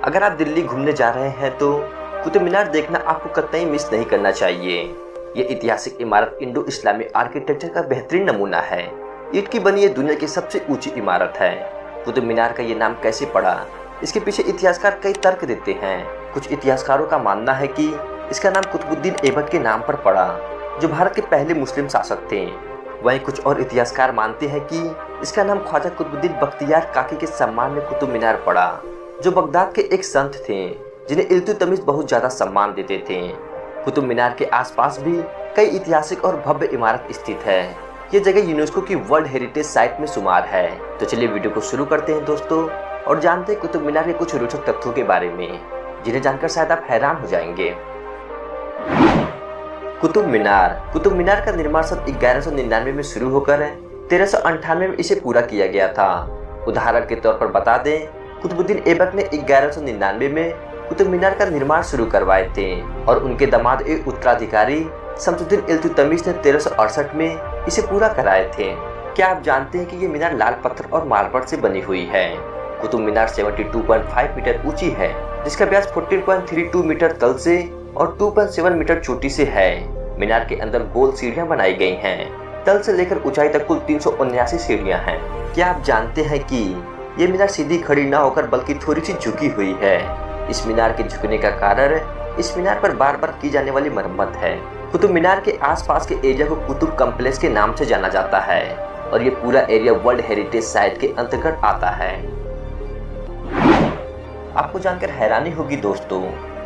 अगर आप दिल्ली घूमने जा रहे हैं तो कुतुब मीनार देखना आपको कतई मिस नहीं करना चाहिए। ये ऐतिहासिक इमारत इंडो इस्लामी आर्किटेक्चर का बेहतरीन नमूना है। ईंट की बनी ये दुनिया की सबसे ऊंची इमारत है। कुतुब मीनार का ये नाम कैसे पड़ा, इसके पीछे इतिहासकार कई तर्क देते हैं। कुछ इतिहासकारों का मानना है कि इसका नाम कुतुबुद्दीन ऐबक के नाम पर पड़ा, जो भारत के पहले मुस्लिम शासक थे। वहीं कुछ और इतिहासकार मानते हैं कि इसका नाम ख्वाजा कुतुबुद्दीन बख्तियार काकी के सम्मान में कुतुब मीनार पड़ा, जो बगदाद के एक संत थे जिन्हें इल्तुतमिश बहुत ज्यादा सम्मान देते थे। कुतुब मीनार के आसपास भी कई ऐतिहासिक और भव्य इमारत स्थित है। ये जगह यूनेस्को की वर्ल्ड हेरिटेज साइट में शुमार है। तो चलिए वीडियो को शुरू करते हैं दोस्तों, और जानते हैं कुतुब मीनार के कुछ रोचक तथ्यों के बारे में, जिन्हें जानकर शायद आप हैरान हो जाएंगे। कुतुब मीनार का निर्माण सन 1199 में शुरू होकर 1398 में इसे पूरा किया गया था। उदाहरण के तौर पर बता दें, कुतुबुद्दीन ऐबक ने 1199 में कुतुब मीनार का निर्माण शुरू करवाए थे और उनके दामाद एक उत्तराधिकारी शमसुद्दीन इल्तुतमिश ने 1368 में इसे पूरा कराए थे। क्या आप जानते हैं कि ये मीनार लाल पत्थर और मार्बल से बनी हुई है। कुतुब मीनार 72.5 मीटर ऊंची है, जिसका व्यास 14.32 मीटर तल से और 2.7 मीटर चोटी से है। मीनार के अंदर गोल सीढ़ियां बनाई गई हैं। तल से लेकर ऊंचाई तक कुल 379 सीढ़ियां हैं। क्या आप जानते हैं कि ये मीनार सीधी खड़ी न होकर बल्कि थोड़ी सी झुकी हुई है। इस मीनार के झुकने का कारण इस मीनार पर बार बार की जाने वाली मरम्मत है। कुतुब मीनार के आसपास के एरिया को कुतुब कॉम्प्लेक्स के नाम से जाना जाता है और ये पूरा एरिया वर्ल्ड हेरिटेज साइट के अंतर्गत आता है। आपको जानकर हैरानी होगी दोस्तों,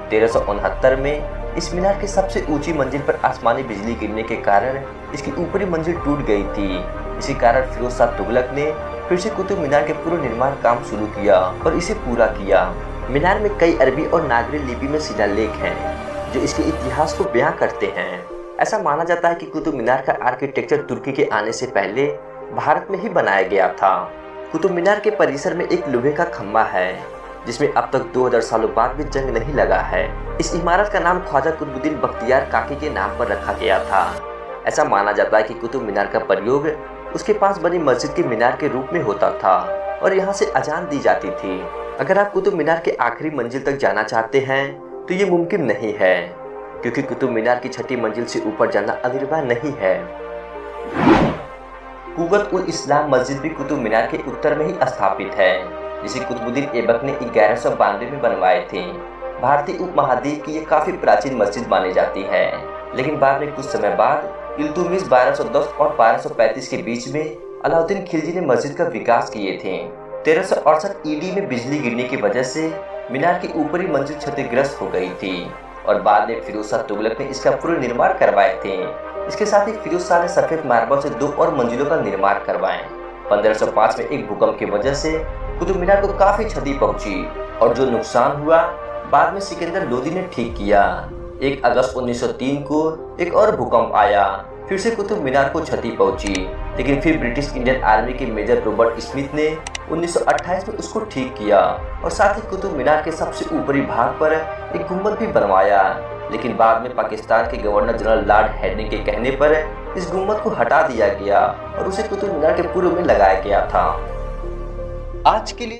1369 में इस मीनार की सबसे ऊंची मंजिल पर आसमानी बिजली गिरने के कारण इसकी ऊपरी मंजिल टूट गई थी। इसी कारण फिरोज शाह तुगलक ने फिर से कुतुब मीनार के पुनर्निर्माण काम शुरू किया और इसे पूरा किया। मीनार में कई अरबी और नागरी लिपि में शिलालेख हैं जो इसके इतिहास को बयां करते हैं। ऐसा माना जाता है कि कुतुब मीनार का आर्किटेक्चर तुर्की के आने से पहले भारत में ही बनाया गया था। कुतुब मीनार के परिसर में एक लोहे का खम्भा है जिसमें अब तक 2000 सालों बाद भी जंग नहीं लगा है। इस इमारत का नाम ख्वाजा कुतुबुद्दीन बख्तियार काकी के नाम पर रखा गया था। ऐसा माना जाता है कि कुतुब मीनार का प्रयोग उसके पास बनी मस्जिद के मीनार के रूप में होता था और यहाँ से अजान दी जाती थी। अगर आप कुतुब मीनार के आखिरी मंजिल तक जाना चाहते हैं तो ये मुमकिन नहीं है, क्योंकि कुतुब मीनार की छठी मंजिल से ऊपर जाना अनिवार्य नहीं है। कुव्वत उल इस्लाम मस्जिद भी कुतुब मीनार के उत्तर में ही स्थापित है, जिसे कुतुबुद्दीन ऐबक ने 1192 में बनवाए थे। भारतीय उपमहाद्वीप की ये काफी प्राचीन मस्जिद मानी जाती है, लेकिन बाद में कुछ समय बाद इल्तुतमिश 1210 और 1235 के बीच में अलाउद्दीन खिलजी ने मस्जिद का विकास किए थे। 1368 ईडी में बिजली गिरने की वजह से मीनार की ऊपरी मंजिल क्षतिग्रस्त हो गई थी और बाद में फिरोज शाह तुगलक ने इसका पुनर्निर्माण करवाए थे। इसके साथ ही फिरोज शाह ने सफेद मार्बल से 2 और मंजिलों का निर्माण करवाए। 1505 में एक भूकंप की वजह से कुतुब मीनार को काफी क्षति पहुंची और जो नुकसान हुआ बाद में सिकंदर लोदी ने ठीक किया। 1 अगस्त 1903 को एक और भूकंप आया, फिर से कुतुब मीनार को क्षति पहुंची, लेकिन फिर ब्रिटिश इंडियन आर्मी के मेजर रॉबर्ट स्मिथ ने 1928 में उसको ठीक किया और साथ ही कुतुब मीनार के सबसे ऊपरी भाग पर एक गुंबद भी बनवाया। लेकिन बाद में पाकिस्तान के गवर्नर जनरल लॉर्ड हैडिंग के कहने पर इस गुंबद को हटा दिया गया और उसे कुतुब मीनार के पूर्व में लगाया गया था। आज के लिए